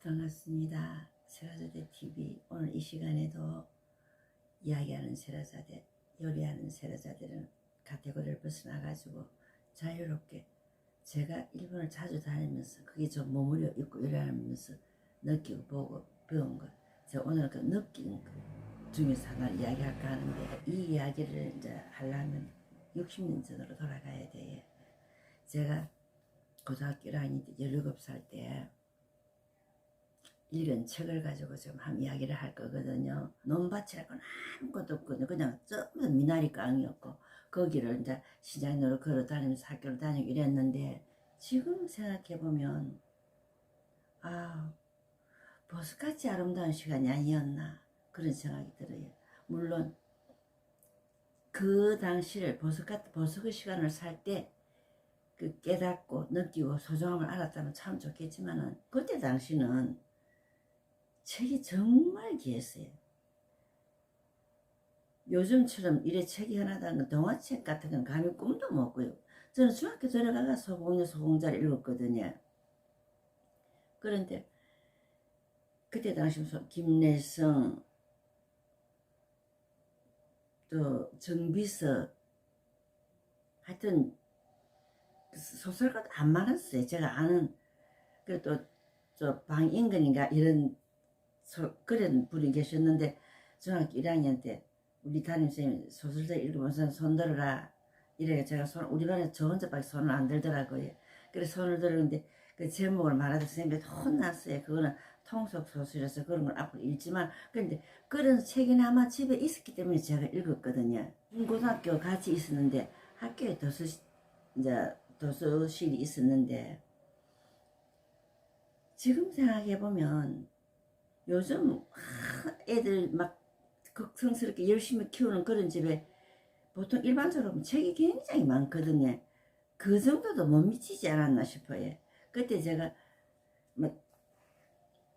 반갑습니다. 세라자대 TV. 오늘 이 시간에도 이야기하는 세라자대, 요리하는 세라자대는 카테고리를 벗어나가지고 자유롭게 제가 일본을 자주 다니면서 그게 좀 머무르 있고 요리하면서 느끼고 보고 배운 것, 제가 오늘 그 느낀 것 중에서 하나를 이야기할까 하는데, 이 이야기를 이제 하려면 60년 전으로 돌아가야 돼. 제가 고등학교 1학년 때 17살 때 읽은 책을 가지고 좀 한 이야기를 할 거거든요. 논밭이라고는 아무것도 없거든요. 그냥 전부 미나리 깡이었고, 거기를 이제 시장으로 걸어 다니면서 학교를 다니고 이랬는데, 지금 생각해보면 아, 보석같이 아름다운 시간이 아니었나 그런 생각이 들어요. 물론 그 당시를 보석의 시간을 살 때 그 깨닫고 느끼고 소중함을 알았다면 참 좋겠지만은, 그때 당시는 책이 정말 귀했어요. 요즘처럼 이래 책이 하나다는 건, 동화책 같은 건 감히 꿈도 못 꾸요. 저는 중학교 들어가가 소공녀 소공자를 읽었거든요. 그런데 그때 당시 김래성, 또 정비석, 하여튼 소설가도 안 많았어요. 제가 아는. 그래도 저 방인근인가 이런 그런 분이 계셨는데, 중학교 1학년 때 우리 담임선생님이 소설서 읽으면서 손 들어라 이래. 제가 우리 반에 저 혼자밖에 손을 안 들더라고요. 그래서 손을 들었는데 그 제목을 말하다 선생님이 혼났어요. 그거는 통속 소설이라서 그런 걸 앞으로 읽지만, 그런데 그런 책이나마 집에 있었기 때문에 제가 읽었거든요. 고등학교 같이 있었는데 학교에 도서실이 있었는데, 지금 생각해보면 요즘 애들 막 걱정스럽게 열심히 키우는 그런 집에 보통 일반적으로 책이 굉장히 많거든요. 그 정도도 못 미치지 않았나 싶어요. 그때 제가 뭐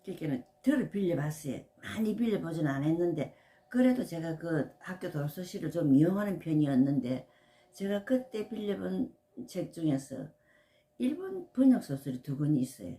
그렇게는 덜 빌려봤어요. 많이 빌려보진 않았는데, 그래도 제가 그 학교 도서실을 좀 이용하는 편이었는데, 제가 그때 빌려본 책 중에서 일본 번역 소설이 2권이 있어요.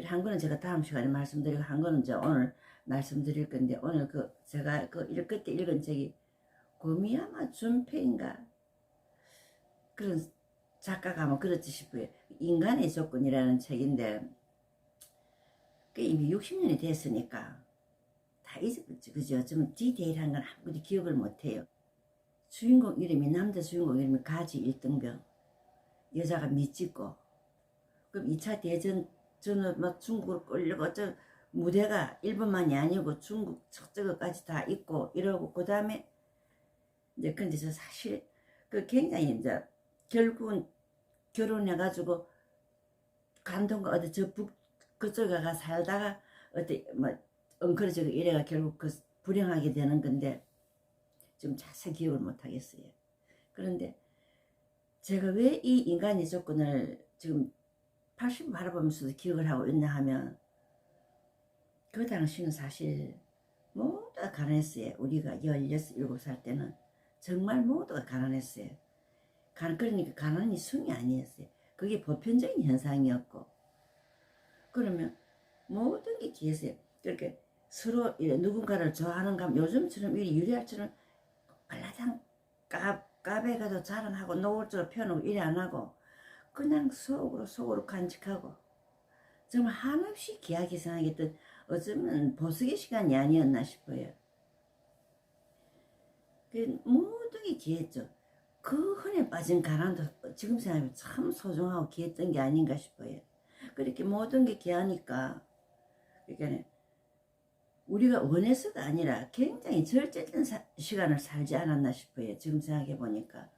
한 권은 제가 다음 시간에 말씀드리고, 한 권은 이제 오늘 말씀드릴 건데, 오늘 제가 그때 읽은 책이 고미야마 준페인가 그런 작가가 아마 그렇지 싶어요. 인간의 조건이라는 책인데, 그 이미 60년이 됐으니까 다 잊어버렸죠. 그죠? 좀 디테일한 건 아무도 기억을 못해요. 주인공 이름이, 남자 주인공 이름이 가지 일등병, 여자가 미찍고, 그럼 2차 대전 저는 막 중국으로 끌려고, 무대가 일본만이 아니고 중국 저거까지 다 있고 이러고, 그 다음에 이제 근데 저 사실 그 굉장히 이제 결국은 결혼해가지고 간통가 어디 저 그쪽에 가 살다가 어디 뭐 엉클어지고 이래가 결국 그 불행하게 되는 건데, 좀 자세히 기억을 못 하겠어요. 그런데 제가 왜 이 인간의 조건을 지금 80 바라보면서도 기억을 하고 있나 하면, 그 당시는 사실 모두가 가난했어요. 우리가 16, 17살 때는 정말 모두가 가난했어요. 그러니까 가난이 순이 아니었어요. 그게 보편적인 현상이었고, 그러면 모든 게 귀했어요. 그렇게 서로 누군가를 좋아하는 감, 요즘처럼 이 유리알처럼 발라당 까베 가도 자랑하고 노골적으로 표현하고 이래 안 하고, 그냥 속으로 간직하고, 정말 한없이 귀하게 생각했던, 어쩌면 보석의 시간이 아니었나 싶어요. 모든 게 귀했죠. 그 흔해 빠진 가난도 지금 생각하면 참 소중하고 귀했던 게 아닌가 싶어요. 그렇게 모든 게 귀하니까, 그러니까 우리가 원해서가 아니라 굉장히 절제된 시간을 살지 않았나 싶어요. 지금 생각해 보니까.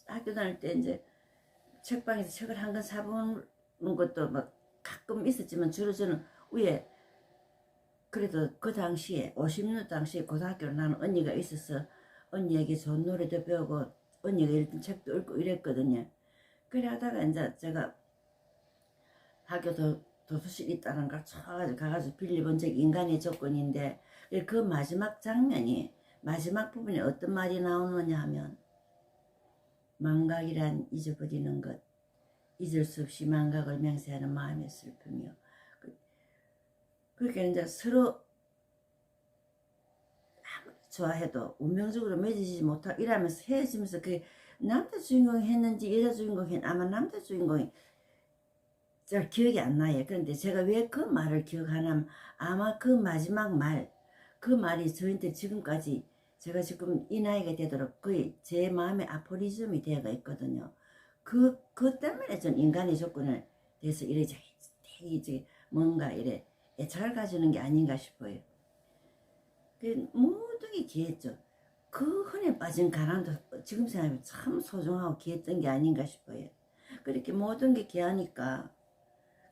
학교 다닐 때 이제 책방에서 책을 한 권 사보는 것도 막 가끔 있었지만, 주로 저는 위에, 그래도 그 당시에 50년 당시에 고등학교를 나는 언니가 있어서 언니에게 좋은 노래도 배우고 언니가 읽던 책도 읽고 이랬거든요. 그래 하다가 이제 제가 학교 도서실 있다는 걸 쳐가지고 가가지고 빌려본 적이 인간의 조건인데, 그 마지막 장면이, 마지막 부분에 어떤 말이 나오느냐 하면, 망각이란 잊어버리는 것, 잊을 수 없이 망각을 맹세하는 마음의 슬픔이요. 그러니까 이제 서로 아무리 좋아해도 운명적으로 맺어지지 못하고 이러면서 헤어지면서 그 남자 주인공이 했는지 여자 주인공이 했는지 아마 남자 주인공이 잘 기억이 안 나요. 그런데 제가 왜 그 말을 기억하냐면 아마 그 마지막 말, 그 말이 저한테 지금까지 제가 지금 이 나이가 되도록 거의 제 마음의 아포리즘이 되어가 있거든요. 그 때문에 전 인간의 조건을 대해서 이래 되게 뭔가 이래 애착을 가지는 게 아닌가 싶어요. 그 모든 게 귀했죠. 그 흔해 빠진 가난도 지금 생각하면 참 소중하고 귀했던 게 아닌가 싶어요. 그렇게 모든 게 귀하니까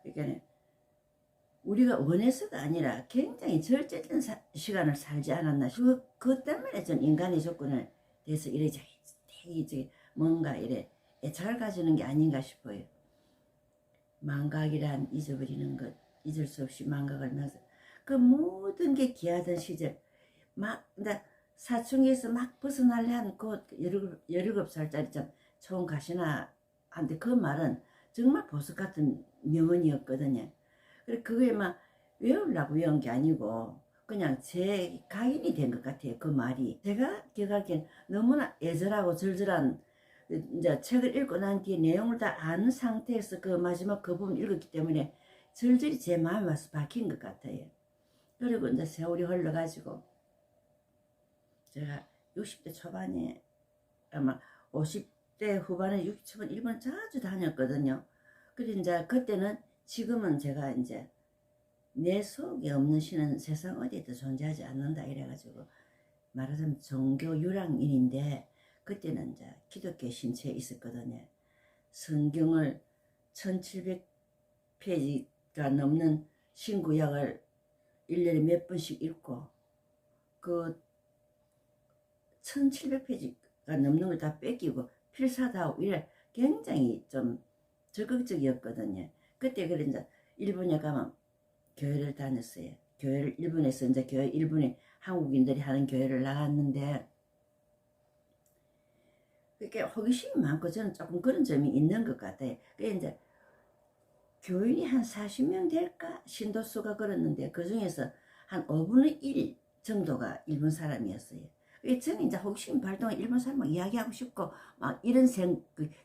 그러니까 우리가 원해서가 아니라 굉장히 절제된 시간을 살지 않았나. 그 때문에 전 인간의 조건을 대해서 이래 되게 뭔가 이래 애착을 가지는 게 아닌가 싶어요. 망각이란 잊어버리는 것, 잊을 수 없이 망각을 면서 그 모든 게 귀하던 시절 막 사춘기에서 막 벗어나려 하는 그 17살짜리 참 좋은 가시나 한데 그 말은 정말 보석 같은 명언이었거든요. 그래 그게 막 외우려고 외운 게 아니고 그냥 제 각인이 된 것 같아요. 그 말이 제가 기억하기엔 너무나 애절하고 절절한 이제 책을 읽고 난 뒤에 내용을 다 아는 상태에서 그 마지막 그 부분 읽었기 때문에 절절히 제 마음에 와서 박힌 것 같아요. 그리고 이제 세월이 흘러가지고 제가 60대 초반에 아마 50대 후반에 60대 초반 일본 자주 다녔거든요. 그래 이제 그때는 지금은 제가 이제 내 속에 없는 신은 세상 어디에도 존재하지 않는다 이래가지고 말하자면 종교 유랑인인데 그때는 이제 기독교 신체에 있었거든요. 성경을 1700페이지가 넘는 신구약을 1년에 몇 번씩 읽고 그 1700페이지가 넘는 걸 다 뺏기고 필사도 하고 이래 굉장히 좀 적극적이었거든요. 그때 그래 이제 일본에 가면 교회를 다녔어요. 교회를 일본에서 이제 교회 일본에 한국인들이 하는 교회를 나갔는데 그렇게 호기심이 많고 저는 조금 그런 점이 있는 것 같아요. 그게 이제 교인이 한 40명 될까 신도수가 그랬는데 그 중에서 한 5분의 1 정도가 일본 사람이었어요. 저는 이제 호기심 발동해 일본 사람하고 이야기하고 싶고 막 이런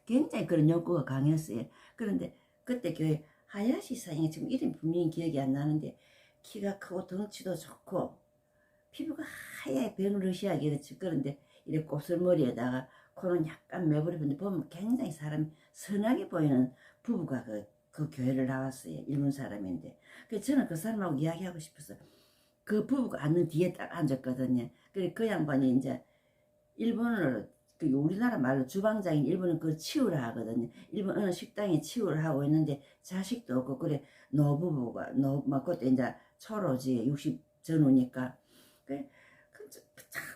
굉장히 그런 욕구가 강했어요. 그런데 그때 교회 하야시 사장이 지금 이름이 분명히 기억이 안 나는데 키가 크고 덩치도 좋고 피부가 하얗게 병러시하게 그렇지. 그런데 이렇게 곱슬머리에다가 코는 약간 매부리는데 보면 굉장히 사람이 선하게 보이는 부부가 그 교회를 나왔어요. 일본 사람인데. 그래서 저는 그 사람하고 이야기하고 싶어서 그 부부가 앉는 뒤에 딱 앉았거든요. 그래 그 양반이 이제 일본어로 그 우리나라 말로 주방장인 일본은 그걸 치우라 하거든요. 일본 어느 식당에 치우라 하고 있는데 자식도 없고 그래 노부부가 막 그때 이제 초로지 60 전후니까 그래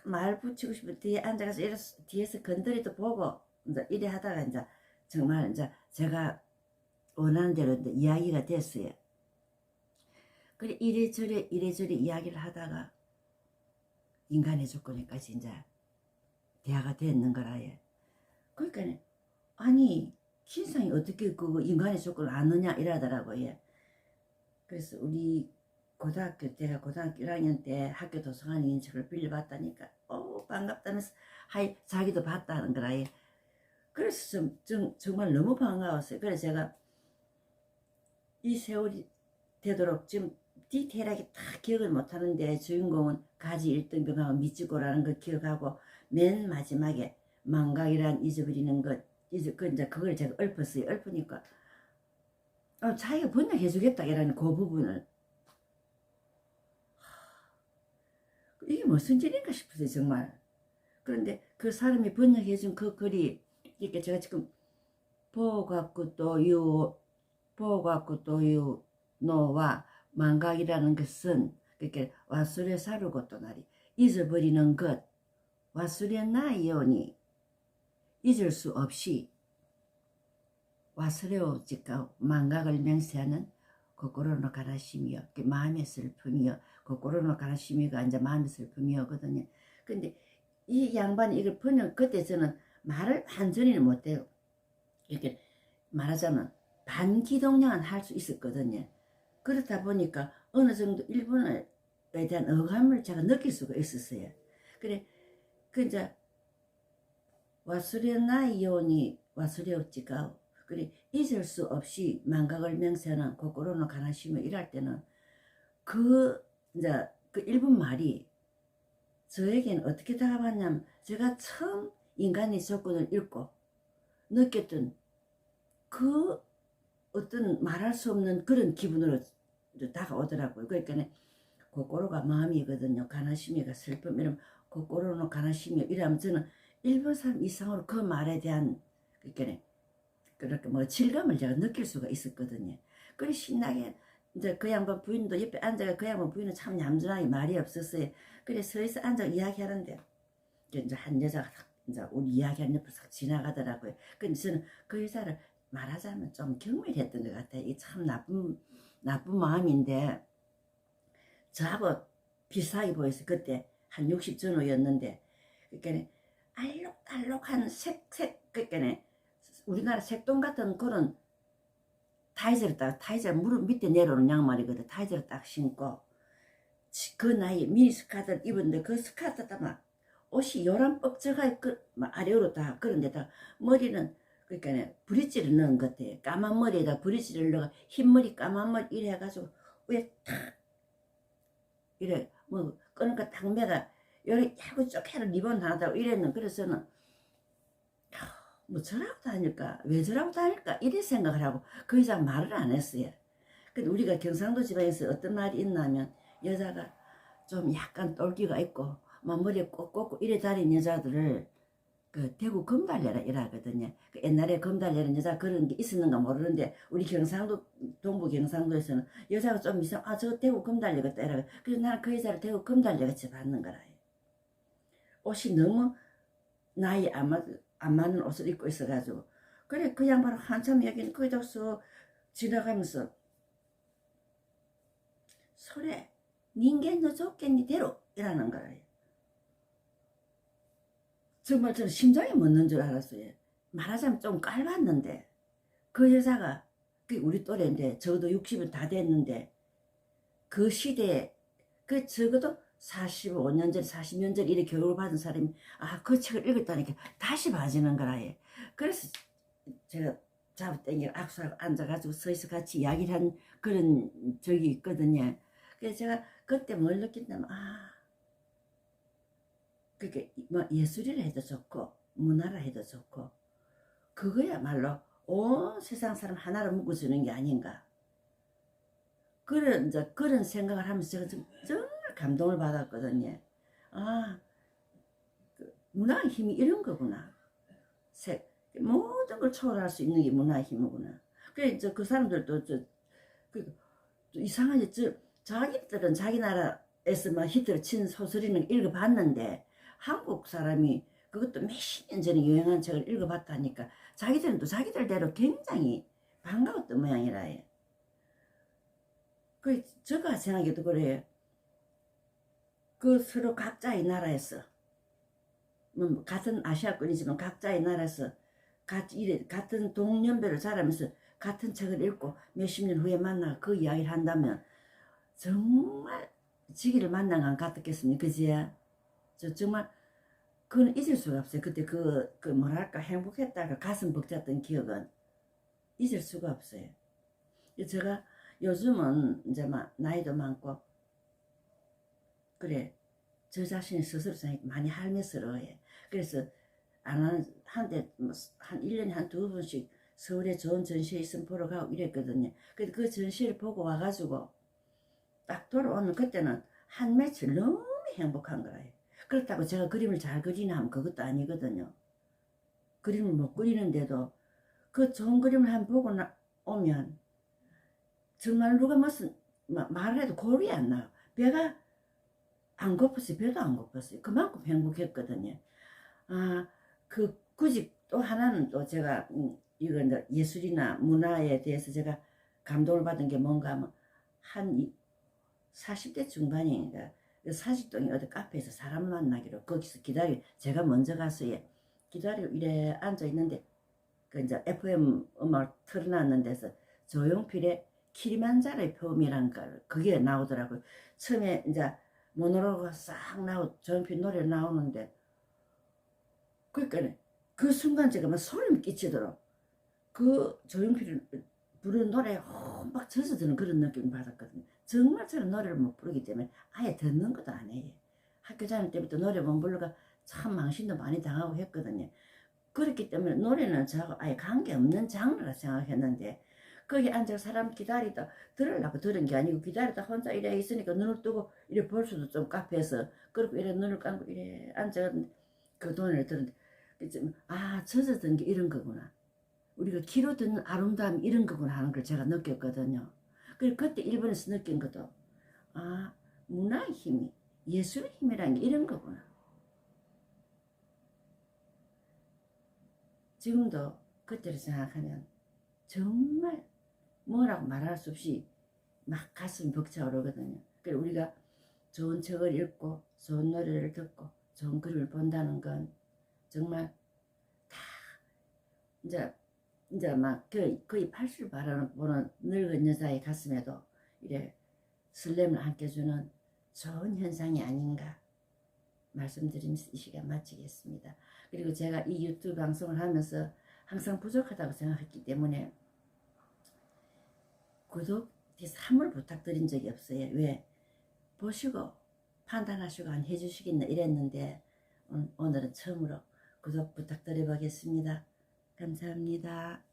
말 붙이고 싶어 뒤에 앉아서 뒤에서 건드리도 보고 이제 이래 하다가 이제 정말 이제 제가 원하는 대로 이제 이야기가 됐어요. 그래 이래저래 이야기를 하다가 인간의 조건에까지 이제 대화가 됐는 거라요. 그러니까 아니 신상이 어떻게 그 인간의 조건을 아느냐 이러더라고요. 그래서 우리 제가 고등학교 1학년 때 학교 도서관 인식을 빌려봤다니까 반갑다면서 자기도 봤다는 거라요. 그래서 정말 너무 반가웠어요. 그래서 제가 이 세월이 되도록 지금 디테일하게 다 기억을 못하는데 주인공은 가지 1등병하고 미치고라는 걸 기억하고 맨 마지막에 망각이란 잊어버리는 것 이제 그걸 제가 읊었어요. 읊으니까 자기가 번역해 주겠다 이라는 그 부분을 이게 무슨 일인가 싶었어요 정말. 그런데 그 사람이 번역해 준 그 글이 이렇게 제가 지금 보고갖고 또유 노와 망각이라는 것은 그렇게 와수레 사르고 또 나리 잊어버리는 것 와수레 나이오니 잊을 수 없이 와스레오 지까 망각을 맹세하는 고코로노 가라시미요 마음의 슬픔이요 고코로노 가라시미가 이제 마음의 슬픔이었거든요. 근데 이 양반이 이걸 번역 그때 저는 말을 완전히는 못해요. 이렇게 말하자면 반기동량은 할 수 있었거든요. 그렇다 보니까 어느 정도 일본어에 대한 어감을 제가 느낄 수가 있었어요. 그래, 그 이제 와스레나이요니 와스레없지가 그래 잊을 수 없이 망각을 맹세하는 고코로노 가나시며 일할 때는 그 이제 그 일본 말이 저에게는 어떻게 다가왔냐면 제가 처음 인간의 조건을 읽고 느꼈던 그 어떤 말할 수 없는 그런 기분으로 다가오더라고요. 그러니까 고꼬로가 마음이거든요. 가나시미가 슬픔 이러면 고꼬로노 가나시미 이러면 저는 일본 사람 이상으로 그 말에 대한 그러니까 그렇게 뭐 질감을 제가 느낄 수가 있었거든요. 그래 신나게 이제 그 양반 부인도 옆에 앉아가 그 양반 부인은 참 얌전하게 말이 없었어요. 그래 서서 앉아 이야기하는데 이제 한 여자가 이제 우리 이야기하는 옆을 싹 지나가더라고요. 근데 저는 그 여자를 말하자면 좀 경멸했던 것 같아요. 이게 참 나쁜 마음인데 저하고 비슷하게 보였어요. 그때 한 60 전후였는데 그러니까 알록달록한 그러니까 우리나라 색동 같은 그런 타이즈를 무릎 밑에 내려오는 양말이거든. 타이즈를 딱 신고 그 나이에 미니 스카트를 입었는데 그 스카트가 막 옷이 요란 뻑적하게 막 아래로 다 그런데다 머리는 그러니까 브릿지를 넣은 것 같아. 까만 머리에다 브릿지를 넣어 흰머리 까만 머리 이래 해가지고 위에 탁 이래 뭐 그러니까 탁 매다 요래 야구 쪼개는 리본 하나 이랬는 그래서는 뭐 저라고 다닐까 왜 저라고 다닐까 이래 생각을 하고 그 이상 말을 안 했어요. 근데 우리가 경상도 지방에서 어떤 말이 있나면 여자가 좀 약간 똘끼가 있고 막 머리에 꼭 꽂고 이래 다니는 여자들을 그 대구 검달래라 이러거든요. 그 옛날에 검달래는 여자 그런 게 있었는가 모르는데 우리 경상도 동부 경상도에서는 여자가 좀 이상 저 대구 검달래 같다 이러. 그래서 나는 그 여자를 대구 검달래 같이 받는 거라. 옷이 너무 나이 안 맞는 옷을 입고 있어가지고 그래 그 양반은 한참 여기는 거기서 지나가면서 소래 닌겐 좋겠니 대로 이라는 거예요. 정말 저는 심장이 멎는 줄 알았어요. 말하자면 좀 깔봤는데 그 여자가 우리 또래인데 적어도 60은 다 됐는데 그 시대에 그 적어도 45년 전 40년 전 이렇게 교육을 받은 사람이 그 책을 읽었다니까 다시 봐지는 거라요. 그래서 제가 잡아당겨 악수하고 앉아가지고 서서 같이 이야기를 한 그런 적이 있거든요. 그래서 제가 그때 뭘 느낀다면 그게 뭐 예술이라 해도 좋고 문화라 해도 좋고 그거야말로 온 세상 사람 하나로 묶어주는 게 아닌가 그런 생각을 하면서 제가 정말 감동을 받았거든요. 문화의 힘이 이런 거구나. 모든 걸 초월할 수 있는 게 문화의 힘이구나. 그래 그 사람들도 이상하게 자기들은 자기 나라에서 막 히트를 친 소설이는 읽어봤는데 한국 사람이 그것도 몇십 년 전에 유행한 책을 읽어봤다니까 자기들은 또 자기들대로 굉장히 반가웠던 모양이라 해. 제가 생각해도 그래요. 서로 각자의 나라에서 뭐 같은 아시아권이지만 각자의 나라에서 같은 동년배로 자라면서 같은 책을 읽고 몇십 년 후에 만나 그 이야기를 한다면 정말 지기를 만난 것 같았겠습니까? 그지? 정말 그건 잊을 수가 없어요. 그때 뭐랄까 행복했다가 가슴 벅찼던 기억은 잊을 수가 없어요. 제가 요즘은 이제 막 나이도 많고 그래 저 자신이 스스로 많이 할매스러워요. 그래서 한때 한 1년에 한 2번씩 서울에 좋은 전시회 있으면 보러 가고 이랬거든요. 근데 그 전시회를 보고 와가지고 딱 돌아오는 그때는 한 며칠 너무 행복한 거예요. 그렇다고 제가 그림을 잘 그리나 하면 그것도 아니거든요. 그림을 못 그리는데도 그 좋은 그림을 한번 보고 오면 정말 누가 무슨 말을 해도 골이 안 나요. 배가 안 고팠어요. 배도 안 고팠어요. 그만큼 행복했거든요. 굳이 또 하나는 또 제가 이건 예술이나 문화에 대해서 제가 감동을 받은 게 뭔가 하면 한 40대 중반인가 40동이 어디 카페에서 사람 만나기로 거기서 제가 먼저 가서요. 기다리고 이래 앉아 있는데 이제 FM 음악 틀어놨는 데서 조용필의 키리만자로의 표범이라는 걸 그게 나오더라고요. 처음에 이제 모노로그가 싹 조용필 노래 나오는데 그러니까 그 순간 제가 막 소름이 끼치도록 그 조용필 부르는 노래에 막 젖어드는 그런 느낌을 받았거든요. 정말 저는 노래를 못 부르기 때문에 아예 듣는 것도 안 해요. 학교 다닐 때부터 노래 못 부르가 참 망신도 많이 당하고 했거든요. 그렇기 때문에 노래는 저하고 아예 관계없는 장르라 생각했는데 거기 앉아서 사람 기다리다 들으려고 들은 게 아니고 기다리다 혼자 이래 있으니까 눈을 뜨고 이래 볼 수도 좀 카페에서 그리고 이래 눈을 감고 이래 앉아 그 노래를 들었는데 아 젖어든 게 이런 거구나. 우리가 귀로 듣는 아름다움이 이런 거구나 하는 걸 제가 느꼈거든요. 그리고 그때 일본에서 느낀 것도 아 문화의 힘이 예술의 힘이라는 게 이런 거구나. 지금도 그때를 생각하면 정말 뭐라고 말할 수 없이 막 가슴이 벅차오르거든요. 그리고 우리가 좋은 책을 읽고 좋은 노래를 듣고 좋은 그림을 본다는 건 정말 다 이제 막 거의 80을 바라보는 늙은 여자의 가슴에도 이래 설렘을 안겨주는 좋은 현상이 아닌가 말씀드리면서 이 시간 마치겠습니다. 그리고 제가 이 유튜브 방송을 하면서 항상 부족하다고 생각했기 때문에 구독 함을 부탁드린 적이 없어요. 왜? 보시고 판단하시고 안 해주시겠나 이랬는데 오늘은 처음으로 구독 부탁드려 보겠습니다. 감사합니다.